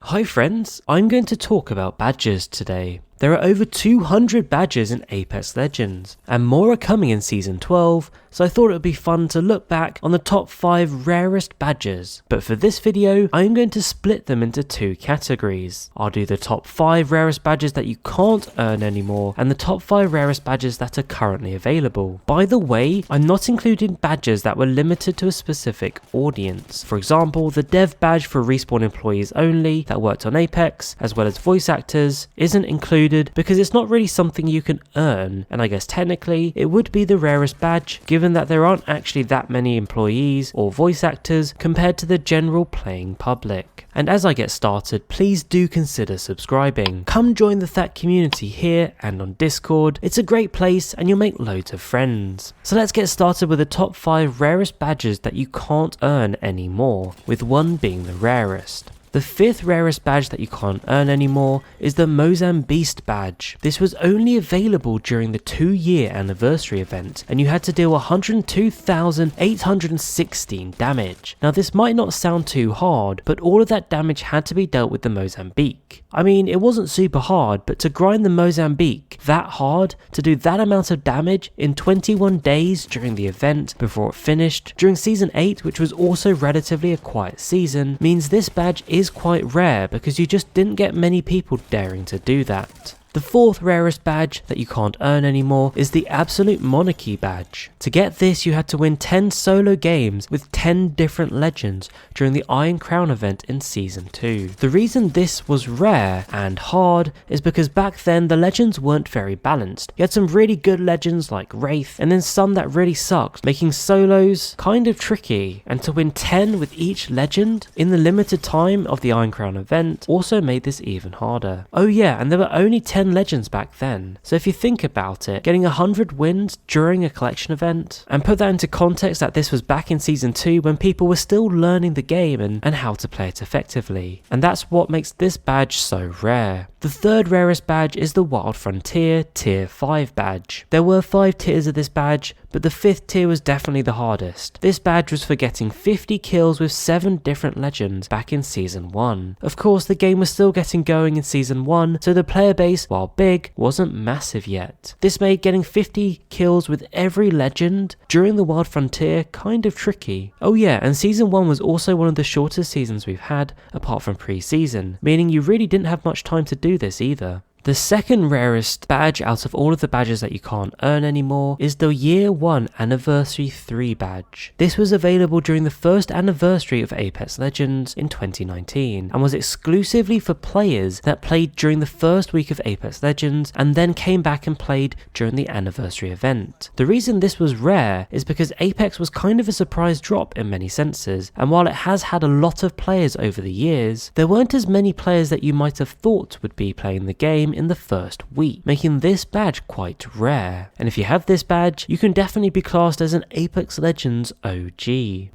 Hi friends, I'm going to talk about badges today. There are over 200 badges in Apex Legends, and more are coming in Season 12, so I thought it would be fun to look back on the top 5 rarest badges. But for this video, I'm going to split them into two categories. I'll do the top 5 rarest badges that you can't earn anymore, and the top 5 rarest badges that are currently available. By the way, I'm not including badges that were limited to a specific audience. For example, the dev badge for Respawn employees only that worked on Apex, as well as voice actors, isn't included because it's not really something you can earn, and I guess technically it would be the rarest badge given that there aren't actually that many employees or voice actors compared to the general playing public. And as I get started, please do consider subscribing. Come join the THAT community here and on Discord. It's a great place and you'll make loads of friends. So let's get started with the top 5 rarest badges that you can't earn anymore, with one being the rarest. The 5th rarest badge that you can't earn anymore is the Mozambique badge. This was only available during the 2-year anniversary event, and you had to deal 102,816 damage. Now this might not sound too hard, but all of that damage had to be dealt with the Mozambique. I mean, it wasn't super hard, but to grind the Mozambique that hard, to do that amount of damage in 21 days during the event before it finished, during Season 8, which was also relatively a quiet season, means this badge is quite rare because you just didn't get many people daring to do that. The 4th rarest badge that you can't earn anymore is the Absolute Monarchy badge. To get this, you had to win 10 solo games with 10 different legends during the Iron Crown event in Season 2. The reason this was rare and hard is because back then the legends weren't very balanced. You had some really good legends like Wraith, and then some that really sucked, making solos kind of tricky, and to win 10 with each legend in the limited time of the Iron Crown event also made this even harder. Oh yeah, and there were only 10 legends back then, so if you think about it, getting 100 wins during a collection event, and put that into context that this was back in Season 2 when people were still learning the game and how to play it effectively, and that's what makes this badge so rare. The 3rd rarest badge is the Wild Frontier Tier 5 badge. There were 5 tiers of this badge, but the 5th tier was definitely the hardest. This badge was for getting 50 kills with 7 different legends back in Season 1. Of course, the game was still getting going in Season 1, so the player base, while big, wasn't massive yet. This made getting 50 kills with every legend during the Wild Frontier kind of tricky. Oh yeah, and Season 1 was also one of the shortest seasons we've had, apart from pre-season, meaning you really didn't have much time to do this either. The 2nd rarest badge out of all of the badges that you can't earn anymore is the Year 1 Anniversary 3 badge. This was available during the first anniversary of Apex Legends in 2019 and was exclusively for players that played during the first week of Apex Legends and then came back and played during the anniversary event. The reason this was rare is because Apex was kind of a surprise drop in many senses, and while it has had a lot of players over the years, there weren't as many players that you might have thought would be playing the game in the first week, making this badge quite rare. And if you have this badge, you can definitely be classed as an Apex Legends OG.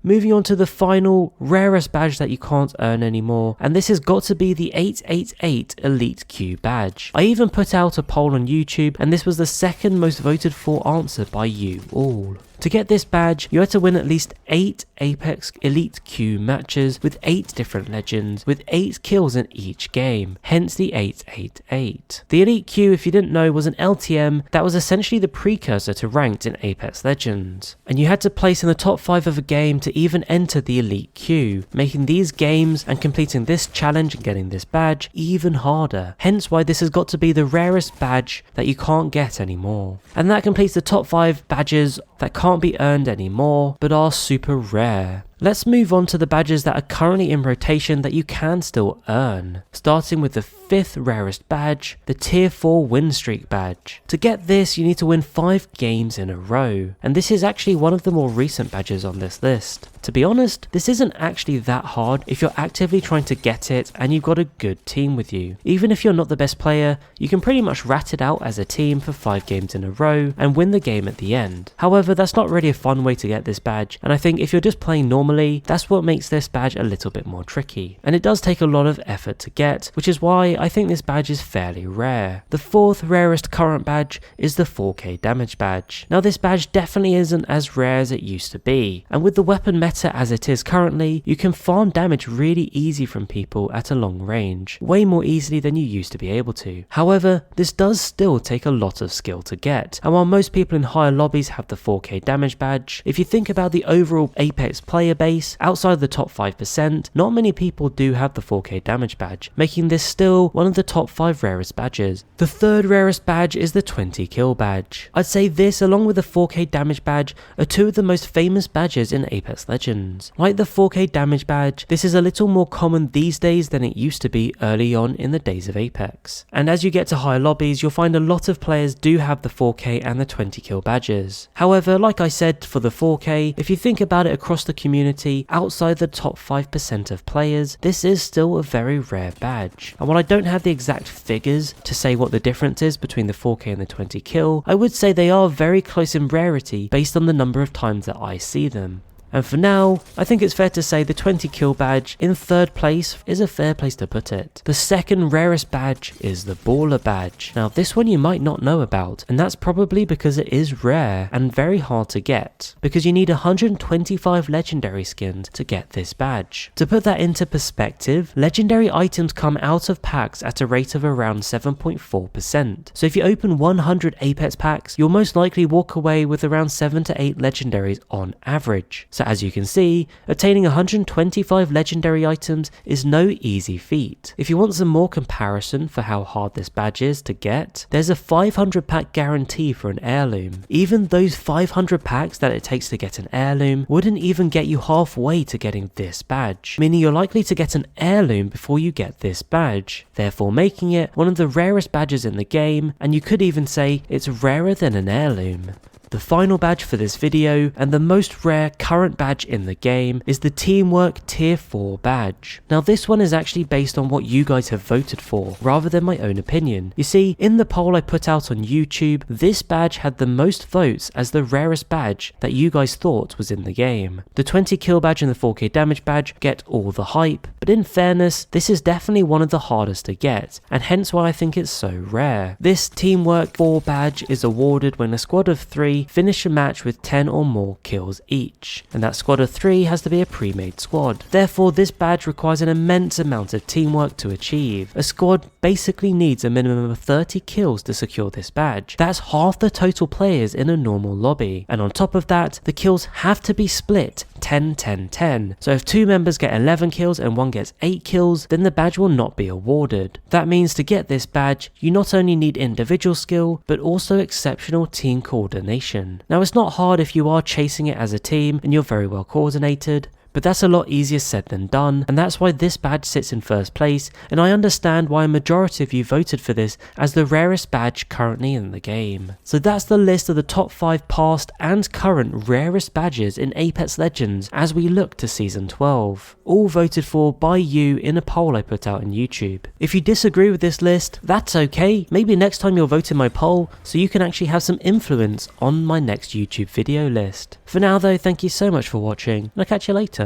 Moving on to the final rarest badge that you can't earn anymore, and this has got to be the 888 Elite Q badge. I even put out a poll on YouTube, and this was the 2nd most voted for answer by you all. To get this badge, you had to win at least 8 Apex Elite Q matches with 8 different legends, with 8 kills in each game, hence the 888. The Elite Q, if you didn't know, was an LTM that was essentially the precursor to ranked in Apex Legends, and you had to place in the top 5 of a game to even enter the Elite Q, making these games and completing this challenge and getting this badge even harder, hence why this has got to be the rarest badge that you can't get anymore. And that completes the top 5 badges that can't be earned anymore, but are super rare. Let's move on to the badges that are currently in rotation that you can still earn, starting with the 5th rarest badge, the Tier 4 Win Streak badge. To get this, you need to win 5 games in a row, and this is actually one of the more recent badges on this list. To be honest, this isn't actually that hard if you're actively trying to get it and you've got a good team with you. Even if you're not the best player, you can pretty much rat it out as a team for 5 games in a row and win the game at the end. However, that's not really a fun way to get this badge, and I think if you're just playing normally anomaly, that's what makes this badge a little bit more tricky. And it does take a lot of effort to get, which is why I think this badge is fairly rare. The fourth rarest current badge is the 4k damage badge. Now this badge definitely isn't as rare as it used to be, and with the weapon meta as it is currently, you can farm damage really easy from people at a long range, way more easily than you used to be able to. However, this does still take a lot of skill to get, and while most people in higher lobbies have the 4k damage badge, if you think about the overall Apex player base, outside of the top 5%, not many people do have the 4k damage badge, making this still one of the top 5 rarest badges. The third rarest badge is the 20 kill badge. I'd say this, along with the 4k damage badge, are two of the most famous badges in Apex Legends. Like the 4k damage badge, this is a little more common these days than it used to be early on in the days of Apex. And as you get to higher lobbies, you'll find a lot of players do have the 4k and the 20 kill badges. However, like I said, for the 4k, if you think about it across the community, outside the top 5% of players, this is still a very rare badge. And while I don't have the exact figures to say what the difference is between the 4k and the 20 kill, I would say they are very close in rarity based on the number of times that I see them. And for now, I think it's fair to say the 20 kill badge in third place is a fair place to put it. The second rarest badge is the baller badge. Now this one you might not know about, and that's probably because it is rare and very hard to get, because you need 125 legendary skins to get this badge. To put that into perspective, legendary items come out of packs at a rate of around 7.4%. So if you open 100 Apex packs, you'll most likely walk away with around 7 to 8 legendaries on average. So as you can see, obtaining 125 legendary items is no easy feat. If you want some more comparison for how hard this badge is to get, there's a 500 pack guarantee for an heirloom. Even those 500 packs that it takes to get an heirloom wouldn't even get you halfway to getting this badge, meaning you're likely to get an heirloom before you get this badge, therefore making it one of the rarest badges in the game, and you could even say it's rarer than an heirloom. The final badge for this video, and the most rare current badge in the game, is the Teamwork Tier 4 badge. Now this one is actually based on what you guys have voted for, rather than my own opinion. You see, in the poll I put out on YouTube, this badge had the most votes as the rarest badge that you guys thought was in the game. The 20 kill badge and the 4k damage badge get all the hype, but in fairness, this is definitely one of the hardest to get, and hence why I think it's so rare. This Teamwork 4 badge is awarded when a squad of 3 finish a match with 10 or more kills each, and that squad of 3 has to be a pre-made squad. Therefore, this badge requires an immense amount of teamwork to achieve. A squad basically needs a minimum of 30 kills to secure this badge. That's half the total players in a normal lobby, and on top of that, the kills have to be split 10-10-10. So if 2 members get 11 kills and 1 gets 8 kills, then the badge will not be awarded. That means to get this badge, you not only need individual skill, but also exceptional team coordination. Now it's not hard if you are chasing it as a team and you're very well coordinated, but that's a lot easier said than done, and that's why this badge sits in first place, and I understand why a majority of you voted for this as the rarest badge currently in the game. So that's the list of the top 5 past and current rarest badges in Apex Legends as we look to Season 12, all voted for by you in a poll I put out on YouTube. If you disagree with this list, that's okay. Maybe next time you'll vote in my poll so you can actually have some influence on my next YouTube video list. For now though, thank you so much for watching, and I'll catch you later.